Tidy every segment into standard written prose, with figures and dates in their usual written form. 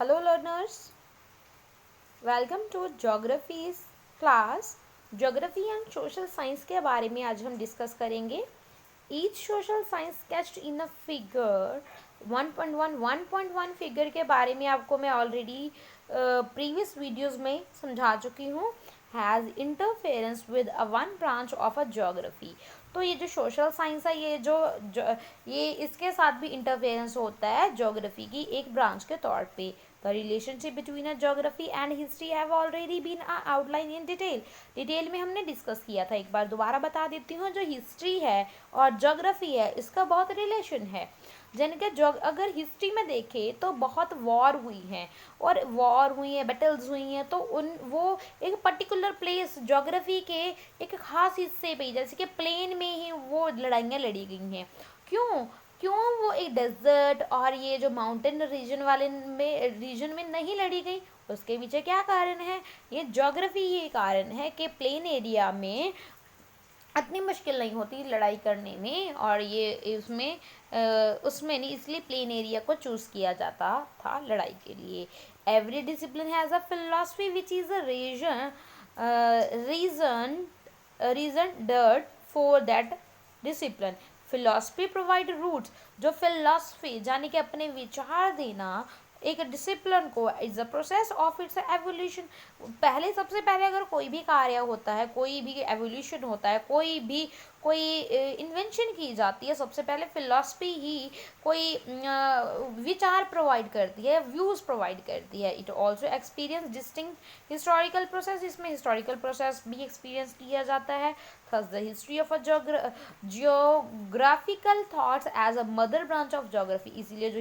Hello learners, welcome to Geography's class. Geography and social science के बारे में आज हम डिस्कस करेंगे. Each social science sketched in a figure 1.1 figure के बारे में आपको मैं ऑलरेडी प्रीवियस वीडियोस में समझा चुकी हूँ. Has interference with a one branch of a geography. तो ये जो सोशल साइंस है ये इसके साथ भी इंटरफेरेंस होता है ज्योग्राफी की एक ब्रांच के तौर पे. The relationship between a geography and history have already been outline in detail में हमने डिस्कस किया था. एक बार दोबारा बता देती हूँ. जो हिस्ट्री है और ज्योग्राफी है इसका बहुत रिलेशन है. जिनके अगर हिस्ट्री में देखें तो बहुत वॉर हुई हैं और वॉर हुई है, बैटल्स हुई हैं, तो वो एक पर्टिकुलर प्लेस ज्योग्राफी के एक खास हिस्से पे, जैसे कि प्लेन में ही वो लड़ाइयाँ लड़ी गई हैं. क्यों क्यों वो एक डेजर्ट और ये जो माउंटेन रीजन में नहीं लड़ी गई? उसके पीछे क्या कारण है? ये ज्योग्राफी ही कारण है कि प्लेन एरिया में इतनी मुश्किल नहीं होती लड़ाई करने में, और ये उसमें नहीं, इसलिए प्लेन एरिया को चूज़ किया जाता था लड़ाई के लिए. Every discipline has a philosophy which is a reason dirt for that discipline. Philosophy provide roots. जो फिलॉसफी यानी कि अपने विचार देना एक डिसिप्लिन को is a process of its evolution. सबसे पहले अगर कोई भी कार्य होता है, कोई भी एवोल्यूशन होता है, कोई इन्वेंशन की जाती है, सबसे पहले फिलॉसफी ही कोई विचार प्रोवाइड करती है, व्यूज़ प्रोवाइड करती है. It also experience distinct historical process. इसमें हिस्टोरिकल प्रोसेस भी एक्सपीरियंस किया जाता है. Thus the history of a geographical thoughts as a mother branch of geography. इसीलिए जो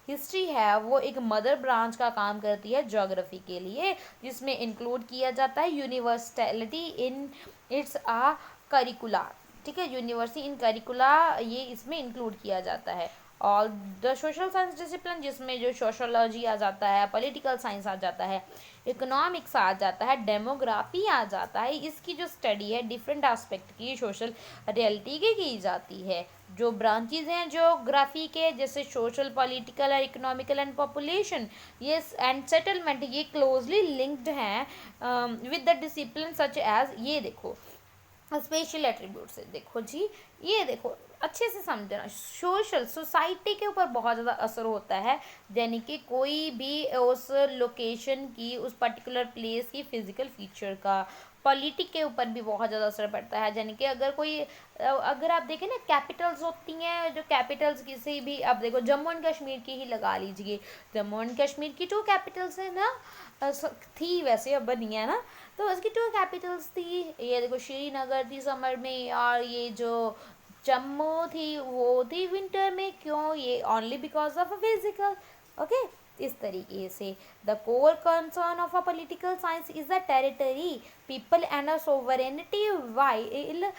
हिस्ट्री है वो एक मदर ब्रांच का काम करती है ज्योग्राफी के लिए, जिसमें इंक्लूड किया जाता है यूनिवर्सलिटी इन इट्स आ करिकुला. ठीक है, यूनिवर्सिटी इन करिकुला ये इसमें इंक्लूड किया जाता है. और द सोशल साइंस डिसिप्लिन, जिसमें जो सोशोलॉजी आ जाता है, पॉलिटिकल साइंस आ जाता है, इकोनॉमिक्स आ जाता है, डेमोग्राफी आ जाता है. इसकी जो स्टडी है डिफरेंट एस्पेक्ट की सोशल रियलिटी की जाती है. जो ब्रांचेज हैं ज्योग्राफी के, जैसे सोशल, पॉलिटिकल और इकोनॉमिकल एंड पॉपुलेशन ये एंड सेटलमेंट, ये क्लोजली लिंक्ड हैं with the discipline such as. ये देखो स्पेशल एट्रीब्यूट से, देखो जी, ये देखो अच्छे से समझना. सोशल सोसाइटी के ऊपर बहुत ज़्यादा असर होता है, यानी कि कोई भी उस लोकेशन की, उस पर्टिकुलर प्लेस की फिजिकल फीचर का. पॉलिटिक के ऊपर भी बहुत ज़्यादा असर पड़ता है, यानी कि अगर आप देखें ना, कैपिटल्स होती हैं, जो कैपिटल्स किसी भी, आप देखो जम्मू एंड कश्मीर की ही लगा लीजिए. जम्मू एंड कश्मीर की 2 कैपिटल्स है ना, थी वैसे, अब बनी है ना, तो उसकी 2 कैपिटल्स थी. ये देखो श्रीनगर थी समर में, और ये जो जम्मू थी वो थी विंटर में. क्यों? ये only because of a physical. Okay, इस तरीके से the core concern of a political science is the territory, people and a sovereignty. While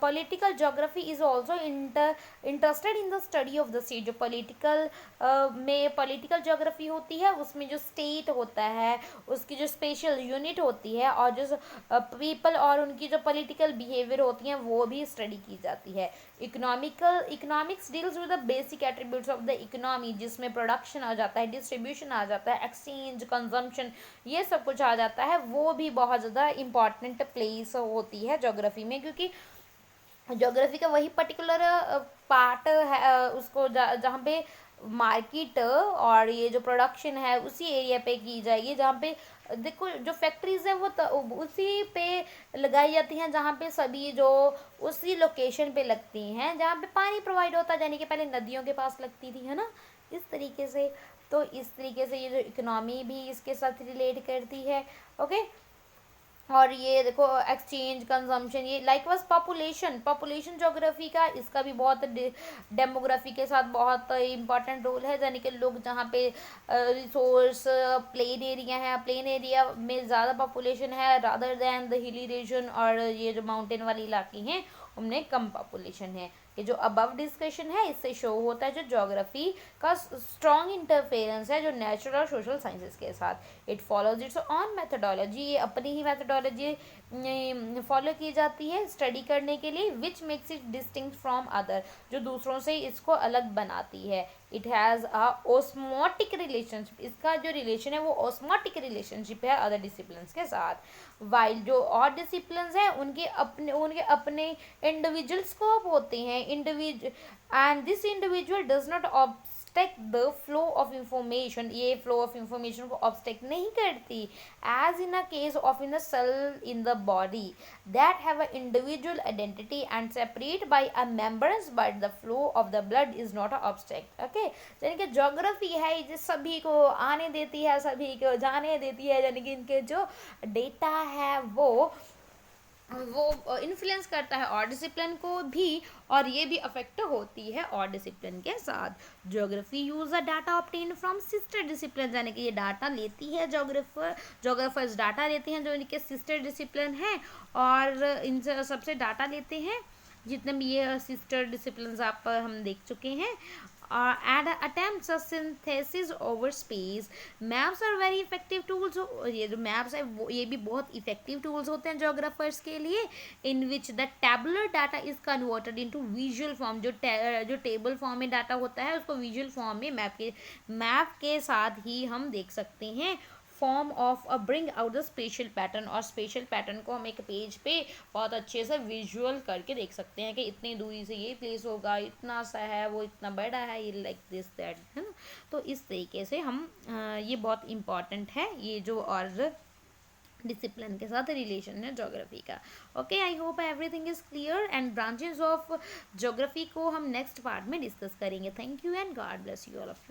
political geography is also interested in the study of the state. जो में political geography होती है, उसमें जो state होता है उसकी जो स्पेशल यूनिट होती है, और जो पीपल और उनकी जो पॉलिटिकल बिहेवियर होती हैं वो भी स्टडी की जाती है. Economics deals with the basic attributes of the economy, जिसमें प्रोडक्शन आ जाता है, डिस्ट्रीब्यूशन आ जाता है, एक्सचेंज, कंजम्पशन, ये सब कुछ आ जाता है. वो भी बहुत ज़्यादा इंपॉर्टेंट प्लेस होती है ज्योग्राफी में, क्योंकि ज्योग्राफी का वही पर्टिकुलर पार्ट है उसको जहाँ पे मार्केट और ये जो प्रोडक्शन है उसी एरिया पे की जाएगी, जहाँ पे देखो जो फैक्ट्रीज है वो उसी पे लगाई जाती हैं, जहाँ पे सभी जो उसी लोकेशन पे लगती हैं जहाँ पे पानी प्रोवाइड होता है, यानी कि पहले नदियों के पास लगती थी, है ना, इस तरीके से. तो इस तरीके से ये जो इकोनॉमी भी इसके साथ रिलेट करती है. ओके, और ये देखो एक्सचेंज, कंजम्पशन, ये लाइकवाइज पॉपुलेशन ज्योग्राफी का, इसका भी बहुत डेमोग्राफी के साथ बहुत इंपॉर्टेंट रोल है. यानी कि लोग जहाँ पे रिसोर्स प्लेन एरिया है, प्लेन एरिया में ज़्यादा पॉपुलेशन है rather than the hilly region, और ये जो माउंटेन वाले इलाके हैं उनमें कम पॉपुलेशन है. ये जो अबव डिस्कशन है इससे शो होता है जो ज्योग्राफी का स्ट्रॉन्ग इंटरफेरेंस है जो नेचुरल और सोशल साइंसेस के साथ. It follows it's on methodology, ये अपनी ही मेथडोलॉजी फॉलो की जाती है स्टडी करने के लिए, which makes it distinct from other, जो दूसरों से इसको अलग बनाती है. It has a osmotic relationship, इसका जो रिलेशन है वो ऑस्मोटिक रिलेशनशिप है अदर डिसिप्लिन्स के साथ। वाइल जो और डिसिप्लिन्स हैं उनके अपने इंडिविजुअल स्कोप होते हैं, and this individual does not obstruct the flow of information, ये फ्लो ऑफ इंफॉर्मेशन को ऑब्स्टेक्ट नहीं करती, as in a case of in the cell in the body that have an individual identity and separate by a membranes, but the flow of the blood is not a obstacle। Okay, यानी कि geography है ये सभी को आने देती है, सभी को जाने देती है, यानी कि इनके जो डेटा है वो इन्फ्लुएंस करता है और डिसिप्लिन को भी, और ये भी अफेक्ट होती है और डिसिप्लिन के साथ। Geography use a data obtain from sister discipline, यानी कि ये डाटा लेती है ज्योग्राफर्स डाटा लेते हैं जो इनके सिस्टर डिसिप्लिन हैं, और इन सबसे डाटा लेते हैं जितने भी ये सिस्टर डिसिप्लिन आप हम देख चुके हैं। and attempts a synthesis over space। Maps are very effective tools, ये जो मैप्स है वो ये भी बहुत इफेक्टिव टूल्स होते हैं जोग्राफर्स के लिए, in which the tabular data is converted into visual form, जो टेबल फॉर्म में डाटा होता है उसको विजुअल फॉर्म में मैप के साथ ही हम देख सकते हैं। Form of a bring out the special pattern, और स्पेशल पैटर्न को हम एक पेज पे बहुत अच्छे से विजुअल करके देख सकते हैं कि इतनी दूरी से ये प्लेस होगा, इतना सा है, वो इतना बड़ा है, ये लाइक दिस दैट, है ना। तो इस तरीके से हम ये बहुत इम्पॉर्टेंट है ये जो और डिसिप्लिन के साथ रिलेशन है ज्योग्राफी का। Okay, I hope everything is clear, and branches of geography को हम नेक्स्ट पार्ट में डिस्कस करेंगे। Thank you and God bless you all of you.